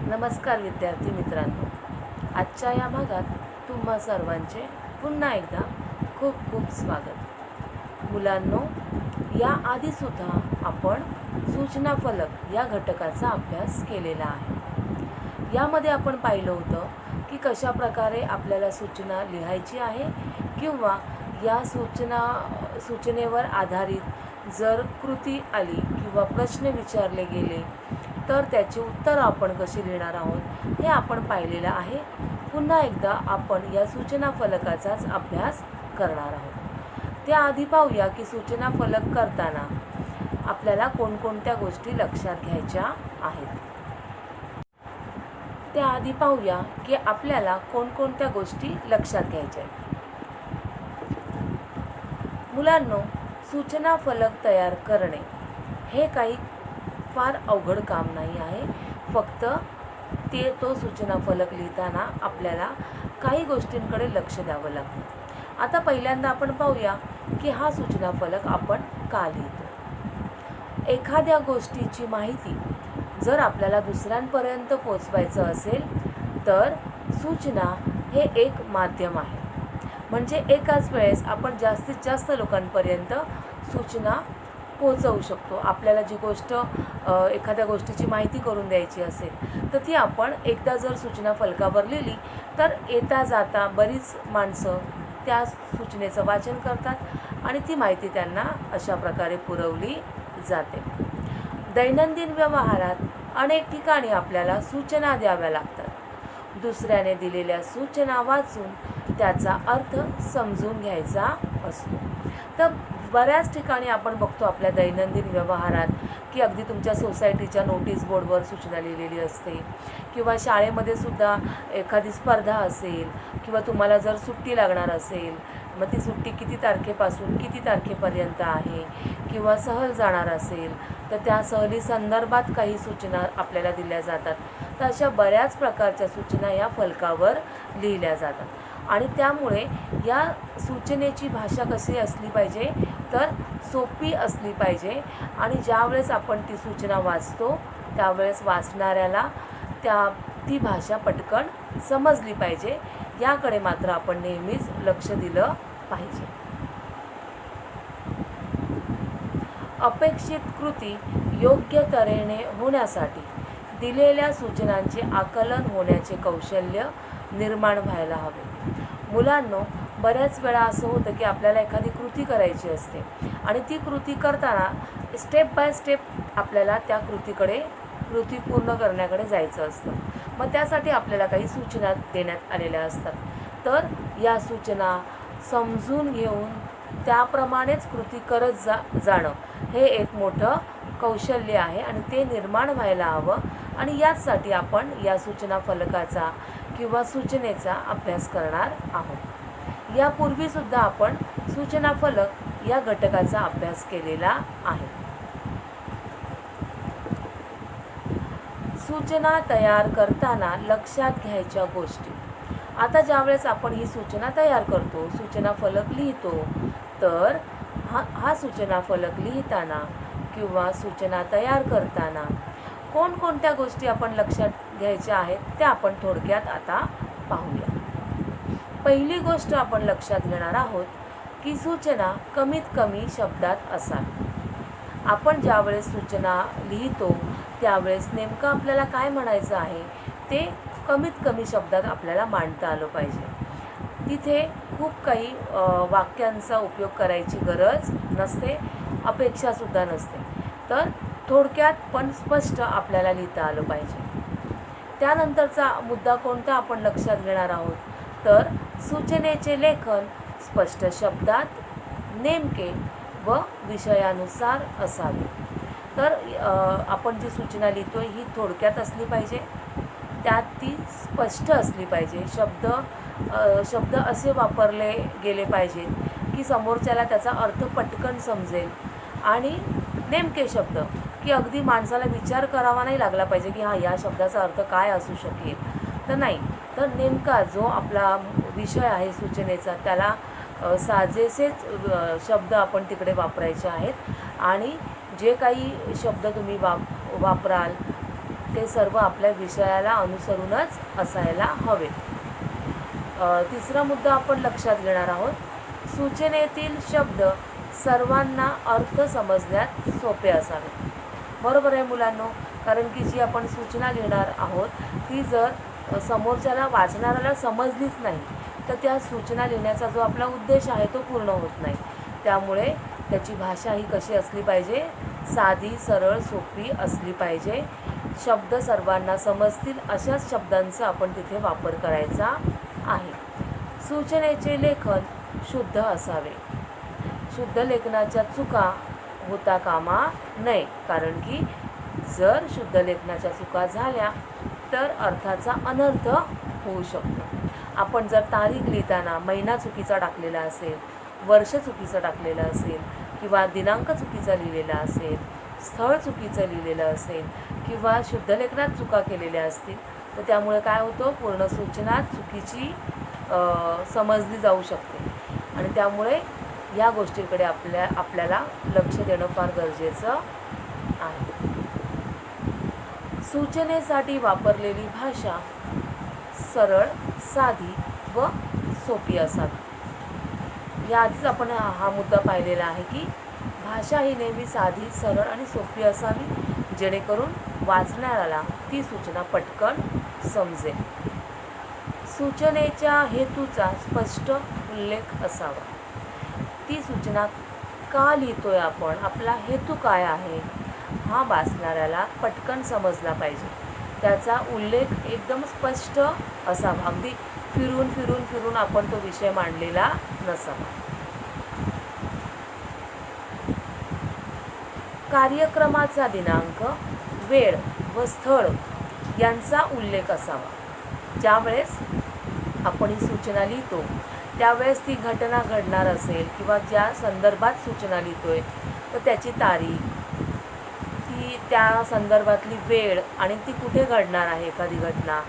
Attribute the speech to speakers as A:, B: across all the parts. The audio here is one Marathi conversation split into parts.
A: नमस्कार विद्यार्थी मित्रांनो, आजच्या या भागात तुम्हा सर्वांचे पुन्हा एकदा खूप खूप स्वागत. मुलांनो, या आधीसुद्धा आपण सूचना फलक या घटकाचा अभ्यास केलेला आहे. यामध्ये आपण पाहिलं होतं की कशा प्रकारे आपल्याला सूचना लिहायची आहे किंवा या सूचनेवर आधारित जर कृती आली किंवा प्रश्न विचारले गेले तर त्याची उत्तरं आपण कशी लिहिणार आहोत हे आपण पाहिलेलं आहे. पुन्हा एकदा आपण या सूचना फलकाचाच अभ्यास करणार आहोत. त्याआधी पाहूया की सूचना फलक करताना आपल्याला कोणकोणत्या गोष्टी लक्षात घ्यायच्या आहेत. त्याआधी पाहूया की आपल्याला कोणकोणत्या गोष्टी लक्षात घ्यायच्या आहेत. मुलांनो, सूचना फलक तयार करणे हे काही फार अवघड काम नाही आहे. फक्त तो सूचना फलक लिहिताना आपल्याला काही गोष्टींकडे लक्ष द्यावं लागतं. आता पहिल्यांदा आपण पाहूया की हा सूचना फलक आपण का लिहितो. एखाद्या गोष्टीची माहिती जर आपल्याला दुसऱ्यांपर्यंत पोचवायचं असेल तर सूचना हे एक माध्यम आहे. म्हणजे एकाच वेळेस आपण जास्तीत जास्त लोकांपर्यंत सूचना पोहोचवू शकतो. आपल्याला जी गोष्ट एखाद्या गोष्टीची माहिती करून द्यायची असेल तर ती आपण एकदा जर सूचना फलकावर लिहिली तर येता जाता बरीच माणसं त्या सूचनेचं वाचन करतात आणि ती माहिती त्यांना अशा प्रकारे पुरवली जाते. दैनंदिन व्यवहारात अनेक ठिकाणी आपल्याला सूचना द्याव्या लागतात. दुसऱ्याने दिलेल्या सूचना वाचून त्याचा अर्थ समजून घ्यायचा असतो. तर बऱ्याच ठिकाणी आपण बघतो आपल्या दैनंदिन व्यवहारात की अगदी तुमच्या सोसायटीच्या नोटीस बोर्डवर सूचना लिहिलेली असते किंवा शाळेमध्ये सुद्धा एखादी स्पर्धा असेल किंवा तुम्हाला जर सुट्टी लागणार असेल मग ती सुट्टी किती तारखेपासून किती तारखेपर्यंत आहे किंवा सहल जाणार असेल तर त्या सहलीसंदर्भात काही सूचना आपल्याला दिल्या जातात. तर अशा बऱ्याच प्रकारच्या सूचना या फलकावर लिहिल्या जातात आणि त्यामुळे या सूचनेची भाषा कशी असली पाहिजे तर सोपी असली पाहिजे आणि ज्यावेळेस आपण ती सूचना वाचतो त्यावेळेस वाचणाऱ्याला ती भाषा पटकन समजली पाहिजे. याकडे मात्र आपण नेहमीच लक्ष दिलं पाहिजे. अपेक्षित कृती योग्य तऱ्हेने होण्यासाठी दिलेल्या सूचनांचे आकलन होण्याचे कौशल्य निर्माण व्हायला हवे. मुलांनो, बऱ्याच वेळा असं होतं की आपल्याला एखादी कृती करायची असते आणि ती कृती करताना स्टेप बाय स्टेप आपल्याला त्या कृती पूर्ण करण्याकडे जायचं असतं. मग त्यासाठी आपल्याला काही सूचना देण्यात आलेल्या असतात. तर या सूचना समजून घेऊन त्याप्रमाणेच कृती करत जाणं हे एक मोठं कौशल्य आहे आणि ते निर्माण व्हायला हवं आणि याचसाठी आपण या सूचना फलकाचा किंवा सूचनेचा अभ्यास करणार आहोत. यापूर्वीसुद्धा आपण सूचना फलक या घटकाचा अभ्यास केलेला आहे. सूचना तयार करताना लक्षात घ्यायच्या गोष्टी. आता ज्यावेळेस आपण ही सूचना तयार करतो, सूचना फलक लिहितो, तर हा सूचना फलक लिहिताना किंवा सूचना तयार करताना कोणकोणत्या गोष्टी आपण लक्षात घ्यायच्या आहेत त्या आपण थोडक्यात आता पाहूया. पहिली गोष्ट आपण लक्षात घेणार आहोत की सूचना कमीत कमी शब्दात असावी. आपण ज्यावेळेस सूचना लिहितो त्यावेळेस नेमकं आपल्याला काय म्हणायचं आहे ते कमीत कमी शब्दात आपल्याला मांडता आलं पाहिजे. तिथे खूप काही वाक्यांचा उपयोग करायची गरज नसते, अपेक्षासुद्धा नसते. तर थोडक्यात पण स्पष्ट आपल्याला लिहिता आलं पाहिजे. त्यानंतरचा मुद्दा कोणता आपण लक्षात घेणार आहोत तर सूचनेचे लेखन स्पष्ट शब्दात, नेमके व विषयानुसार असावे. तर आपण जी सूचना लिहितो ही थोडक्यात असली पाहिजे, त्यात ती स्पष्ट असली पाहिजे. शब्द असे वापरले गेले पाहिजेत की समोरच्याला त्याचा अर्थ पटकन समजेल आणि नेमके शब्द की अगदी माणसाला विचार करावा नाही लागला पाहिजे की या शब्दाचा अर्थ काय असू शकेल. तर नाही, तर नेमका जो आपला विषय आहे सूचनेचा त्याला साजेसेच शब्द आपण तिकडे वापरायचे आहेत आणि जे काही शब्द तुम्ही वापराल ते सर्व आपल्या विषयाला अनुसरूनच असायला हवे. तिसरा मुद्दा आपण लक्षात घेणार आहोत. सूचनेतील शब्द सर्वांना अर्थ समजण्यात सोपे असावे. बरोबर आहे मुलांनो, कारण की जी आपण सूचना लिहिणार आहोत ती जर समोरच्याला वाचणाऱ्याला समजलीच नाही तर त्या सूचना लिहिण्याचा जो आपला उद्देश आहे तो पूर्ण होत नाही. त्यामुळे त्याची भाषा ही कशी असली पाहिजे, साधी, सरळ, सोपी असली पाहिजे. शब्द सर्वांना समजतील अशाच शब्दांचा आपण तिथे वापर करायचा आहे. सूचनेचे लेखन शुद्ध असावे. शुद्ध लेखनाच्या चुका होता कामा नये, कारण की जर शुद्ध लेखनाच्या चुका झाल्या तर अर्थाचा अनर्थ होऊ शकतो. आपण जर तारीख लिहिताना महिना चुकीचा टाकलेला असेल, वर्ष चुकीचं टाकलेलं असेल किंवा दिनांक चुकीचा लिहिलेला असेल, स्थळ चुकीचं लिहिलेलं असेल किंवा शुद्ध लेखनात चुका केलेल्या असतील तर त्यामुळे काय होतं, पूर्ण सूचना चुकीची समजली जाऊ शकते. आणि त्यामुळे या गोष्टीकडे आपल्याला लक्ष देणं फार गरजेचं आहे. सूचनेसाठी वापरलेली भाषा सरळ, साधी व सोपी असावी. याआधीच आपण हा मुद्दा पाहिलेला आहे की भाषा ही नेहमी साधी, सरळ आणि सोपी असावी, जेणेकरून वाचणाऱ्याला ती सूचना पटकन समजेल. सूचनेच्या हेतूचा स्पष्ट उल्लेख असावा. ती सूचना का लिहितोय आपण, आपला हेतू काय आहे, हा वाचणाऱ्याला पटकन समजला पाहिजे. त्याचा उल्लेख एकदम स्पष्ट असावा. अगदी फिरून फिरून फिरून आपण तो विषय मांडलेला नसावा. कार्यक्रमाचा दिनांक, वेळ व स्थळ यांचा उल्लेख असावा. ज्यावेळेस आपण ही सूचना लिहितो त्यावेळेस ती घटना घडणार असेल किंवा ज्या संदर्भात सूचना लिहितोय तर त्याची तारीख, ती त्या संदर्भातली वेळ आणि ती कुठे घडणार आहे एखादी घटना,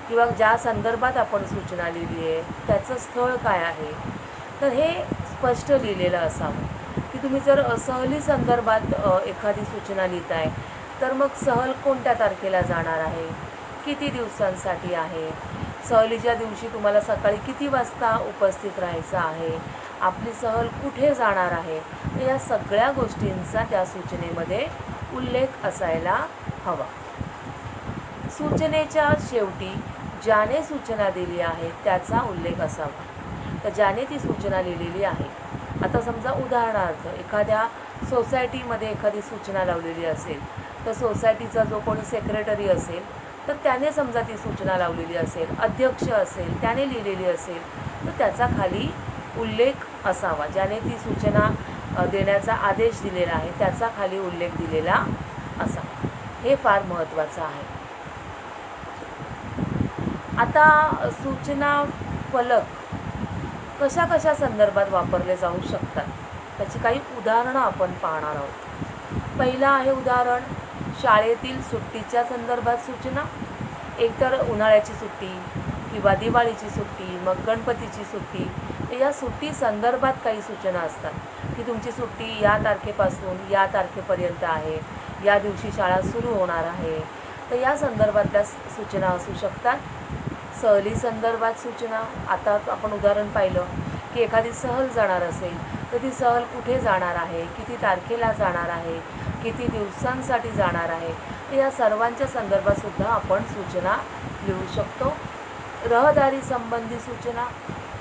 A: किंवा ज्या संदर्भात आपण सूचना लिहिली आहे त्याचं स्थळ काय आहे, तर हे स्पष्ट लिहिलेलं असावं. की तुम्ही जर सहली संदर्भात एखादी सूचना लिहिताय तर मग सहल कोणत्या तारखेला जाणार आहे, किती दिवसांसाठी आहे, सहलीच्या दिवशी तुम्हाला सकाळी किती वाजता उपस्थित राहायचं आहे, आपली सहल कुठे जाणार आहे, तर या सगळ्या गोष्टींचा त्या सूचनेमध्ये उल्लेख असायला हवा. सूचनेच्या शेवटी ज्याने सूचना दिली आहे त्याचा उल्लेख असावा. तर ज्याने ती सूचना लिहिलेली आहे, आता समजा उदाहरणार्थ एखाद्या सोसायटीमध्ये एखादी सूचना लावलेली असेल तर सोसायटीचा जो कोणी सेक्रेटरी असेल तर त्याने समजा ती सूचना लावलेली असेल, अध्यक्ष असेल त्याने लिहिलेली असेल तर त्याचा खाली उल्लेख असावा. ज्याने ती सूचना देण्याचा आदेश दिलेला आहे त्याचा खाली उल्लेख दिलेला असावा. हे फार महत्त्वाचं आहे. आता सूचना फलक कशा कशा संदर्भात वापरले जाऊ शकतात त्याची काही उदाहरणं आपण पाहणार आहोत. पहिलं आहे उदाहरण, शाळेतील सुट्टीच्या संदर्भात सूचना. एकतर उन्हाळ्याची सुट्टी किंवा दिवाळीची सुट्टी, मग गणपतीची सुट्टी, तर या सुट्टी संदर्भात काही सूचना असतात की तुमची सुट्टी या तारखेपासून या तारखेपर्यंत आहे, या दिवशी शाळा सुरू होणार आहे, तर या संदर्भातल्या सूचना असू शकतात. सहली संदर्भात सूचना, आता आपण उदाहरण पाहिलं की एखादी सहल जाणार असेल तर ती सहल कुठे जाणार आहे, किती तारखेला जाणार आहे, किती दिवसांसाठी जाणार आहे, तर या सर्वांच्या संदर्भातसुद्धा आपण सूचना लिहू शकतो. रहदारी संबंधी सूचना,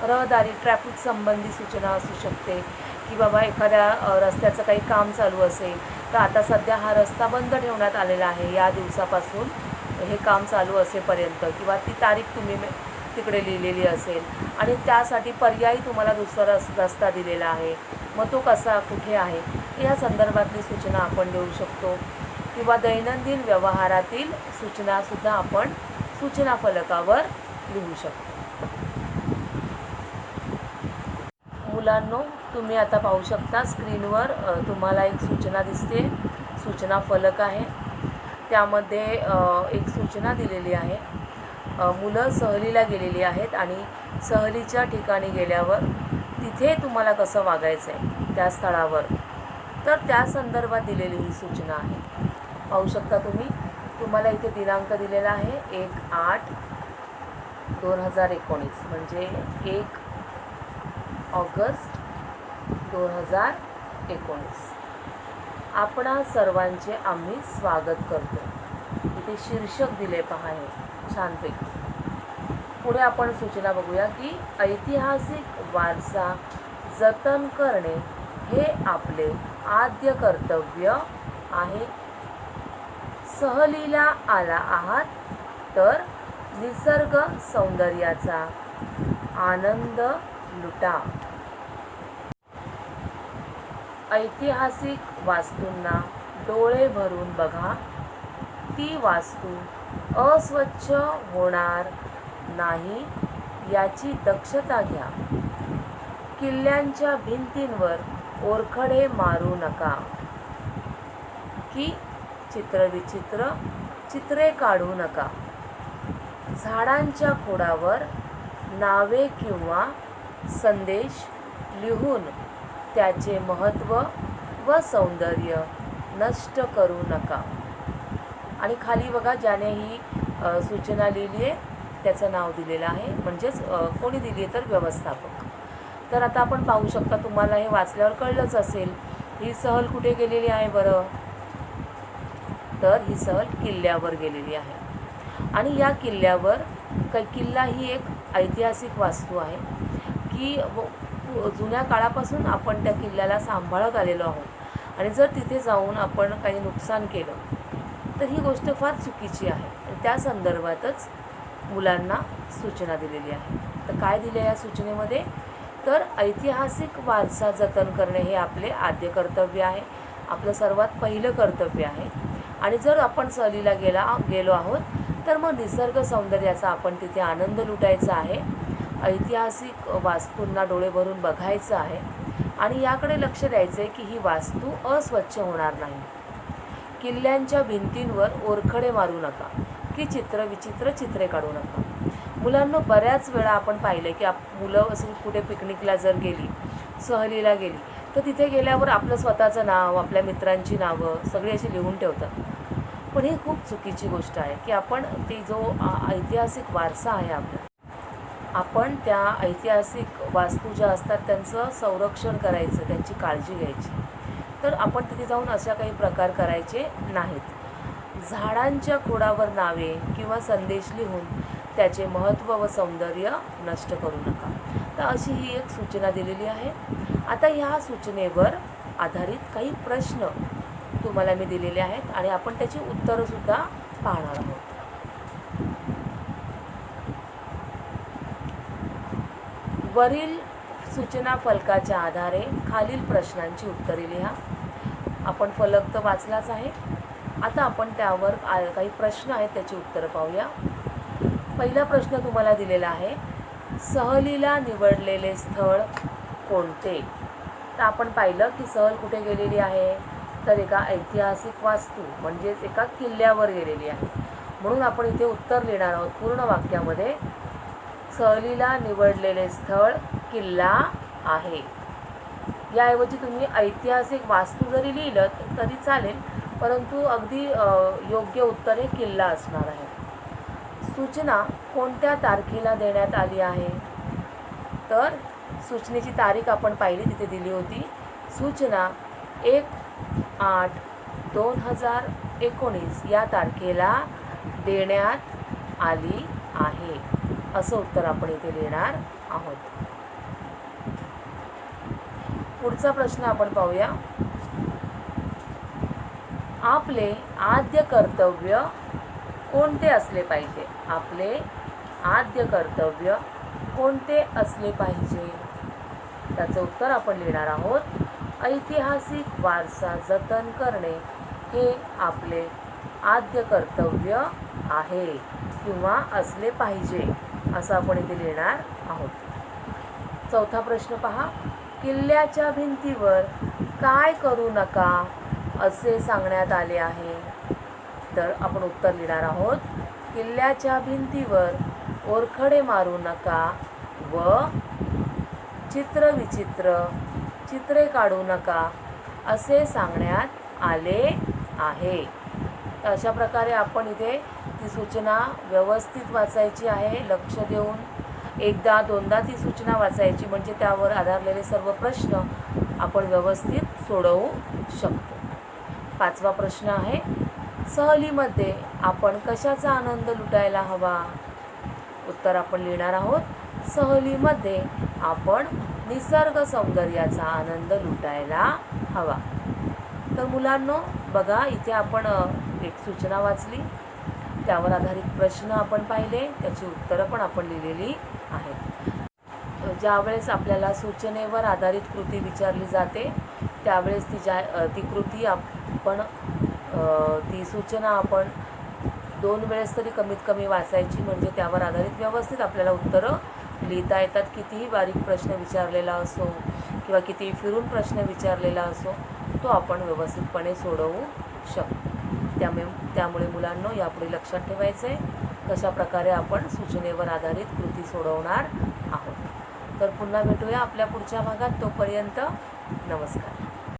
A: रहदारी ट्रॅफिक संबंधी सूचना असू शकते की बाबा एखाद्या रस्त्याचं काही काम चालू असेल तर आता सध्या हा रस्ता बंद ठेवण्यात आलेला आहे, या दिवसापासून हे काम चालू असेपर्यंत, किंवा ती तारीख तुम्ही तिकडे लिहिलेली असेल आणि त्यासाठी पर्यायी तुम्हाला दुसरा रस्ता दिलेला आहे, मग तो कसा कुठे आहे, या संदर्भातली सूचना आपण देऊ शकतो. किंवा दैनंदिन व्यवहारातील सूचनासुद्धा आपण सूचना फलकावर लिहू शकतो. मुलांनो, तुम्ही आता पाहू शकता स्क्रीनवर तुम्हाला एक सूचना दिसते, सूचना फलक आहे. त्यामध्ये एक सूचना दिलेली आहे. मुलं सहलीला गेलेली आहेत आणि सहलीच्या ठिकाणी गेल्यावर तिथे तुम्हाला कसं वागायचं आहे त्या स्थळावर, तर त्या संदर्भात दिलेली ही सूचना आहे. पाहू शकता तुम्ही, तुम्हाला इथे दिनांक दिलेला आहे 1/8/2019 म्हणजे 1 ऑगस्ट 2019. आपणा सर्वांचे आम्ही स्वागत करतो. इथे शीर्षक दिले पहा हे छानपैकी. पुढे आपण सूचना बघूया की ऐतिहासिक वारसा जतन करणे हे आपले आद्य कर्तव्य आहे. सहलीला आला आहात तर निसर्ग सौंदर्याचा आनंद लुटा. ऐतिहासिक वास्तूंना डोळे भरून बघा. ती वास्तू अस्वच्छ होणार नाही याची दक्षता घ्या. किल्ल्यांच्या भिंतींवर ओरखडे मारू नका की चित्रविचित्र चित्रे काढू नका. झाडांच्या खोडावर नावे किंवा संदेश लिहून त्याचे महत्त्व व सौंदर्य नष्ट करू नका. आणि खाली बघा ज्याने ही सूचना लिहिली आहे त्याचं नाव दिलेलं आहे, म्हणजेच कोणी दिली आहे तर व्यवस्थापक. तर आता आपण पाहू शकता, तुम्हाला हे वाचल्यावर कळलंच असेल ही सहल कुठे गेलेली आहे बरं. तर ही सहल किल्ल्यावर गेलेली आहे. आणि या किल्ल्यावर किल्ला ही एक ऐतिहासिक वास्तू आहे की जुन्या काळापासून आपण त्या किल्ल्याला सांभाळत आलेलो आहोत. आणि जर तिथे जाऊन आपण काही नुकसान केलं तर ही गोष्ट फार चुकीची आहे. आणि त्या संदर्भातच मुलांना सूचना दिलेली आहे. तर काय दिले या सूचनेमध्ये, तर ऐतिहासिक वारसा जतन करणे हे आपले आद्य कर्तव्य आहे, आपलं सर्वात पहिलं कर्तव्य आहे. आणि जर आपण सहलीला गेलो आहोत तर मग निसर्ग सौंदर्याचा आपण तिथे आनंद लुटायचा आहे. ऐतिहासिक वास्तूंना डोळे भरून बघायचं आहे आणि याकडे लक्ष द्यायचं आहे की ही वास्तू अस्वच्छ होणार नाही. किल्ल्यांच्या भिंतींवर ओरखडे मारू नका की चित्रविचित्र चित्रे काढू नका. मुलांना बऱ्याच वेळा आपण पाहिलं की मुलं असं कुठे पिकनिकला जर गेली, सहलीला गेली, तर तिथे गेल्यावर आपलं स्वतःचं नाव, आपल्या मित्रांची नावं सगळी अशी लिहून ठेवतात. पण ही खूप चुकीची गोष्ट आहे की आपण ती जो ऐतिहासिक वारसा आहे आपण त्या ऐतिहासिक वास्तू ज्या असतात त्यांचं संरक्षण करायचं, त्यांची काळजी घ्यायची. तर आपण तिथे जाऊन अशा काही प्रकार करायचे नाहीत. झाडांच्या खोडावर नावे किंवा संदेश लिहून त्याचे महत्त्व व सौंदर्य नष्ट करू नका. तर अशी ही एक सूचना दिलेली आहे. आता ह्या सूचनेवर आधारित काही प्रश्न तुम्हाला मी दिलेले आहेत आणि आपण त्याची उत्तरंसुद्धा पाहणार आहोत. वरील सूचना फलकाच्या आधारे खालील प्रश्नांची उत्तरे लिहा. आपण फलक तर वाचलाच आहे. आता आपण त्यावर काही प्रश्न आहेत त्याची उत्तरं पाहूया. पहिला प्रश्न तुम्हाला दिलेला आहे, सहलीला निवडलेले स्थळ कोणते. तर आपण पाहिलं की सहल कुठे गेलेली आहे, तर एका ऐतिहासिक वास्तू म्हणजेच एका किल्ल्यावर गेलेली आहे. म्हणून आपण इथे उत्तर लिहिणार आहोत पूर्ण वाक्यामध्ये. सहलीला निवडलेले स्थळ किल्ला आहे. याऐवजी तुम्ही ऐतिहासिक वास्तू जरी लिहिलं तरी चालेल, परंतु अगदी योग्य उत्तर हे किल्ला असणार आहे. सूचना कोणत्या तारखेला देण्यात आली आहे, तर सूचनेची तारीख आपण पाहिली तिथे दिली होती. सूचना 1/8/2019 या तारखेला देण्यात आली आहे, असं उत्तर आपण इथे लिहिणार आहोत. पुढचा प्रश्न आपण पाहूया. आपले आद्य कर्तव्य कोणते असले पाहिजे. आपले आद्य कर्तव्य कोणते असले पाहिजे, त्याचं उत्तर आपण लिहिणार आहोत. ऐतिहासिक वारसा जतन करणे हे आपले आद्य कर्तव्य आहे किंवा असले पाहिजे, असं आपण इथे लिहिणार आहोत. चौथा प्रश्न पहा. किल्ल्याच्या भिंतीवर काय करू नका असे सांगण्यात आले आहे. तर आपण उत्तर लिहिणार आहोत. किल्ल्याच्या भिंतीवर ओरखडे मारू नका व चित्रविचित्र चित्रे काढू नका असे सांगण्यात आले आहे. अशा प्रकारे आपण इथे ती सूचना व्यवस्थित वाचायची आहे, लक्ष देऊन एकदा दोनदा ती सूचना वाचायची, म्हणजे त्यावर आधारलेले सर्व प्रश्न आपण व्यवस्थित सोडवू शकतो. 5वा प्रश्न आहे, सहलीमध्ये आपण कशाचा आनंद लुटायला हवा? उत्तर आपण लिहिणार आहोत, सहलीमध्ये आपण निसर्ग सौंदर्याचा आनंद लुटायला हवा. तर मुलांनो बघा, इथे आपण एक सूचना वाचली, त्यावर आधारित प्रश्न आपण पाहिले, त्याची उत्तरं पण आपण लिहिलेली आहेत. ज्यावेळेस आपल्याला सूचनेवर आधारित कृती विचारली जाते त्यावेळेस ती कृती आपण ती सूचना आपण 2 वेळेस तरी कमीत कमी वाचायची, म्हणजे त्यावर आधारित व्यवस्थित आपल्याला उत्तरं लिहिता येतात. कितीही बारीक प्रश्न विचारलेला असो किंवा कितीही फिरून प्रश्न विचारलेला असो, तो आपण व्यवस्थितपणे सोडवू शकतो. त्यामुळे मुलांनो यापुढे लक्षात ठेवायचं आहे कशा प्रकारे आपण सूचनेवर आधारित कृती सोडवणार आहोत. तर पुन्हा भेटूया आपल्या पुढच्या भागात. तोपर्यंत नमस्कार.